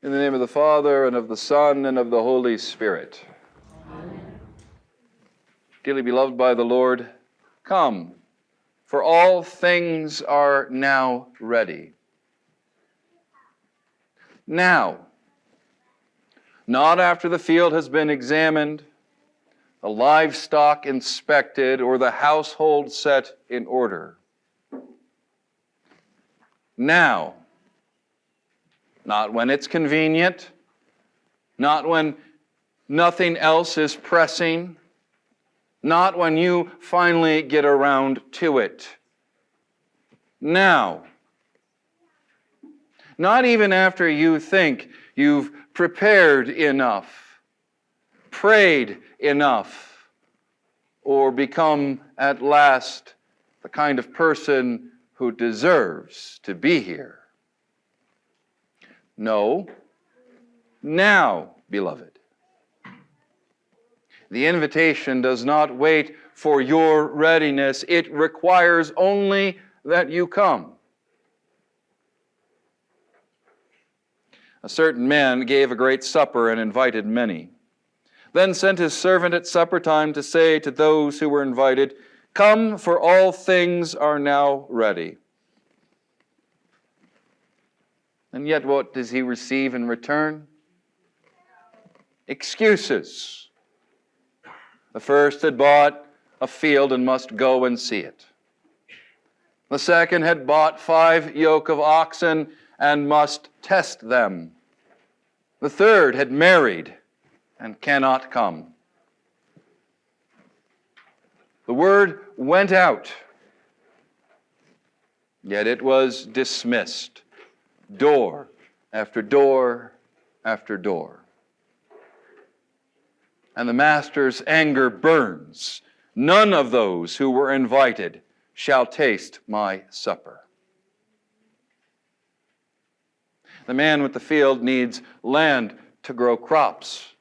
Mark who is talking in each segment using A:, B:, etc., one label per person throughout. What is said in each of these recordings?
A: In the name of the Father, and of the Son, and of the Holy Spirit. Amen. Dearly beloved by the Lord, come, for all things are now ready. Now, not after the field has been examined, the livestock inspected, or the household set in order. Now, not when it's convenient, not when nothing else is pressing, not when you finally get around to it. Now, not even after you think you've prepared enough, prayed enough, or become at last the kind of person who deserves to be here. No, now, beloved. The invitation does not wait for your readiness. It requires only that you come. A certain man gave a great supper and invited many. Then sent his servant at supper time to say to those who were invited, "Come, for all things are now ready." And yet what does he receive in return? Excuses. The first had bought a field and must go and see it. The second had bought 5 yoke of oxen and must test them. The third had married and cannot come. The word went out, yet it was dismissed. Door after door after door. And the master's anger burns. None of those who were invited shall taste my supper. The man with the field needs land to grow crops,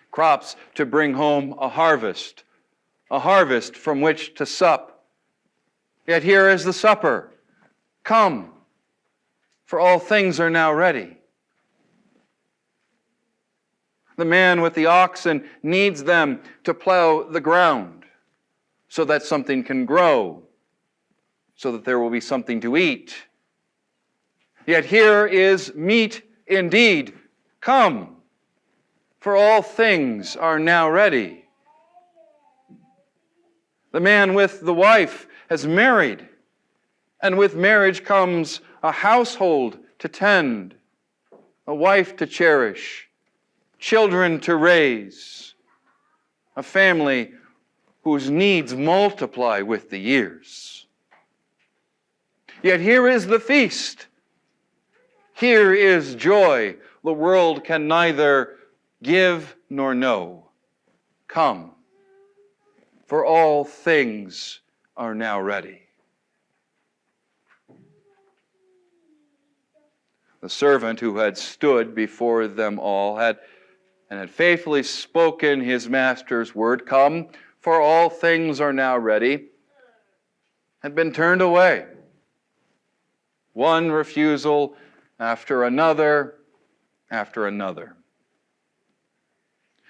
A: crops to bring home a harvest from which to sup. Yet here is the supper. Come, for all things are now ready. The man with the oxen needs them to plow the ground so that something can grow, so that there will be something to eat. Yet here is meat indeed. Come, for all things are now ready. The man with the wife has married, and with marriage comes a household to tend, a wife to cherish, children to raise, a family whose needs multiply with the years. Yet here is the feast. Here is joy the world can neither give nor know. Come, for all things are now ready. The servant who had stood before them all had faithfully spoken his master's word, "Come, for all things are now ready," had been turned away. One refusal after another after another.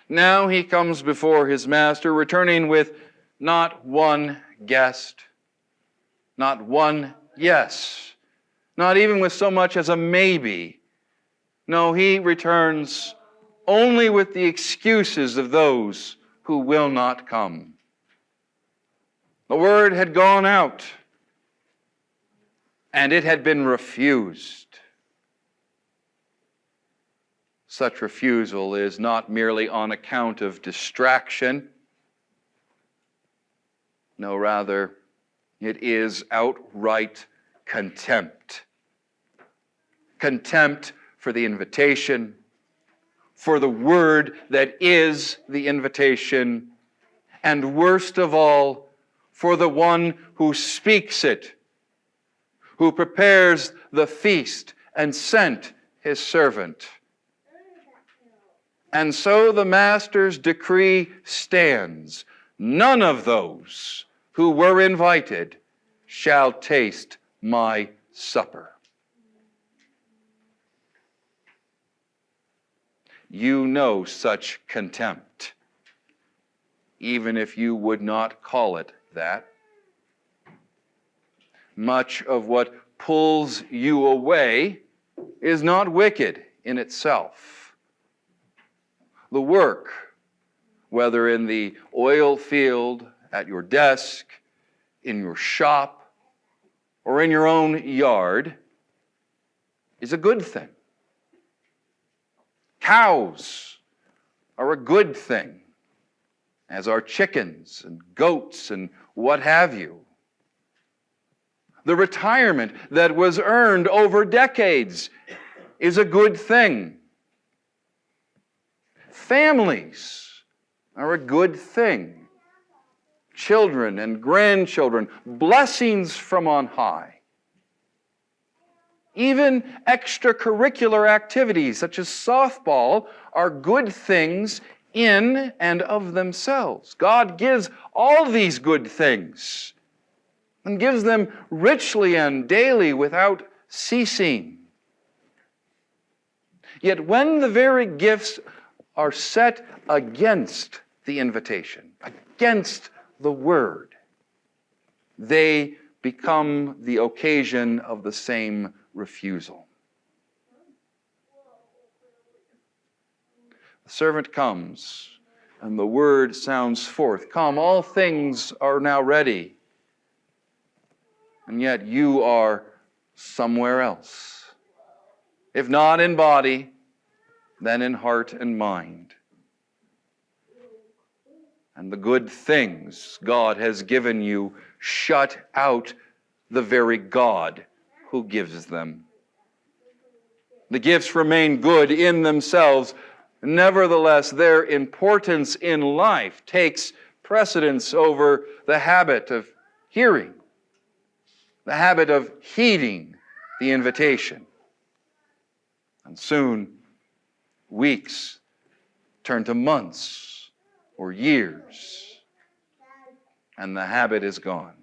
A: Now he comes before his master, returning with not one guest, not one yes, not even with so much as a maybe. No, he returns only with the excuses of those who will not come. The word had gone out, and it had been refused. Such refusal is not merely on account of distraction. No, rather, it is outright contempt. Contempt for the invitation, for the word that is the invitation, and worst of all, for the one who speaks it, who prepares the feast and sent his servant. And so the master's decree stands. None of those who were invited shall taste my supper. you know such contempt, even if you would not call it that. Much of what pulls you away is not wicked in itself. The work, whether in the oil field, at your desk, in your shop, or in your own yard, is a good thing. Cows are a good thing, as are chickens and goats and what have you. The retirement that was earned over decades is a good thing. Families are a good thing. Children and grandchildren, blessings from on high. Even extracurricular activities such as softball are good things in and of themselves. God gives all these good things and gives them richly and daily without ceasing. Yet when the very gifts are set against the invitation, against the word, they become the occasion of the same refusal. The servant comes, and the word sounds forth, "Come, all things are now ready." And yet you are somewhere else. If not in body, then in heart and mind. And the good things God has given you shut out the very God who gives them. The gifts remain good in themselves. Nevertheless, their importance in life takes precedence over the habit of hearing, the habit of heeding the invitation. And soon, weeks turn to months or years, and the habit is gone.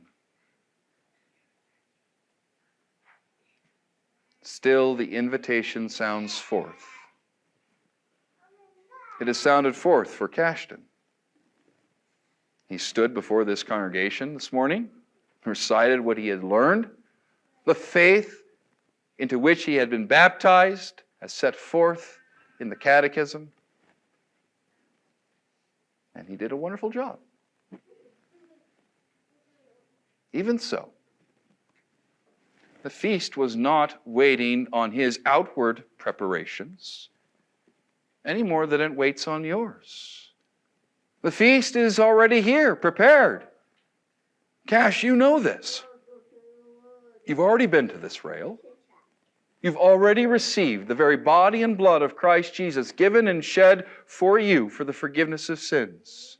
A: Still, the invitation sounds forth. It has sounded forth for Kashton. He stood before this congregation this morning, recited what he had learned, the faith into which he had been baptized, as set forth in the catechism, and he did a wonderful job. Even so, the feast was not waiting on his outward preparations any more than it waits on yours. The feast is already here, prepared. Cash, you know this. You've already been to this rail. You've already received the very body and blood of Christ Jesus, given and shed for you for the forgiveness of sins.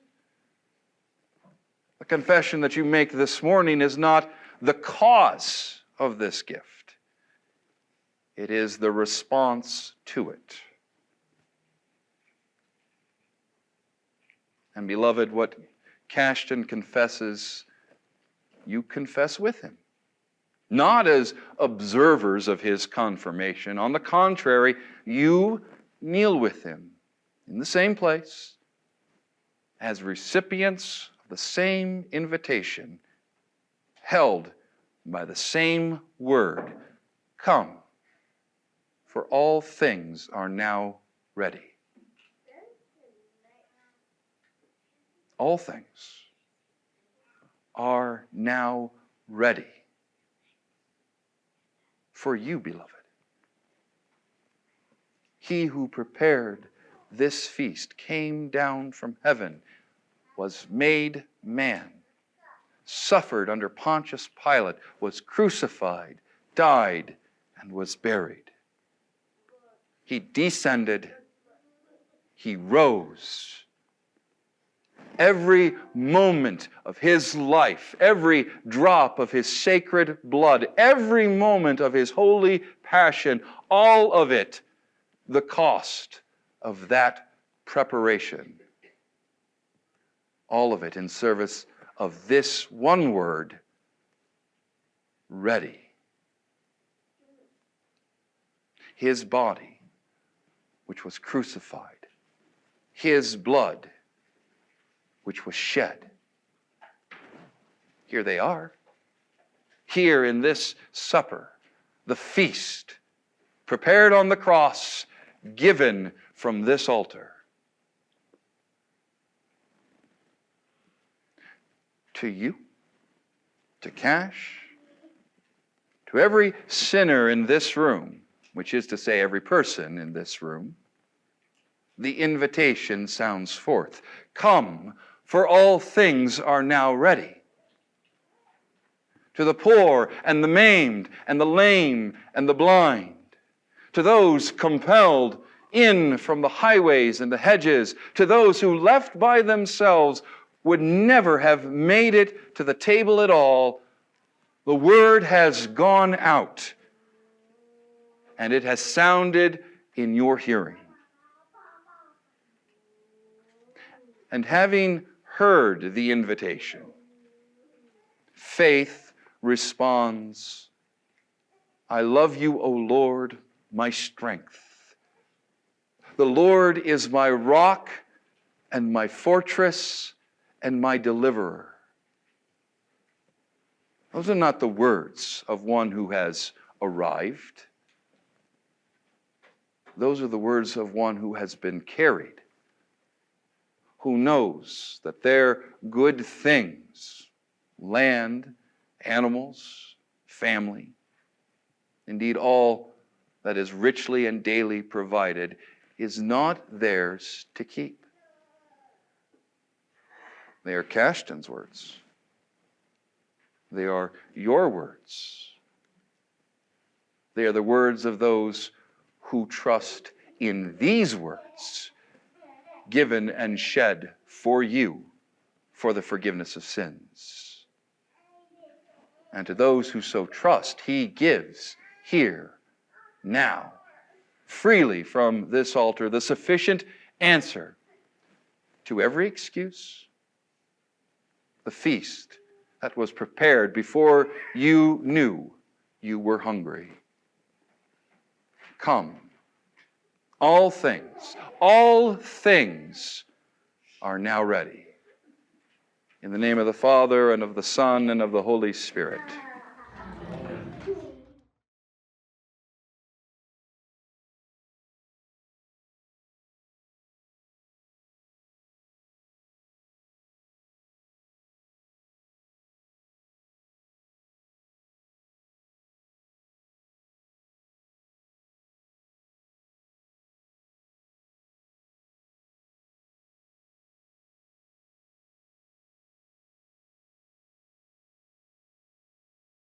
A: The confession that you make this morning is not the cause of this gift. It is the response to it. And beloved, what Kashton confesses, you confess with him. Not as observers of his confirmation. On the contrary, you kneel with him in the same place as recipients of the same invitation, held by the same word. Come, for all things are now ready. All things are now ready for you, beloved. He who prepared this feast came down from heaven, was made man, suffered under Pontius Pilate, was crucified, died, and was buried. He descended, he rose. Every moment of his life, every drop of his sacred blood, every moment of his holy passion, all of it, the cost of that preparation. All of it in service of this one word, ready. His body, which was crucified, his blood, which was shed. Here they are. Here in this supper, the feast, prepared on the cross, given from this altar. To you, to Cash, to every sinner in this room, which is to say every person in this room, the invitation sounds forth. Come, for all things are now ready. To the poor and the maimed and the lame and the blind, to those compelled in from the highways and the hedges, to those who left by themselves would never have made it to the table at all, the word has gone out, and it has sounded in your hearing. And having heard the invitation, faith responds, I love you, O Lord, my strength. The Lord is my rock and my fortress and my deliverer. Those are not the words of one who has arrived. Those are the words of one who has been carried, who knows that their good things, land, animals, family, indeed all that is richly and daily provided, is not theirs to keep. They are Kashton's words. They are your words. They are the words of those who trust in these words, given and shed for you for the forgiveness of sins. And to those who so trust, he gives here, now, freely from this altar, the sufficient answer to every excuse, the feast that was prepared before you knew you were hungry. Come. All things are now ready. In the name of the Father, and of the Son, and of the Holy Spirit.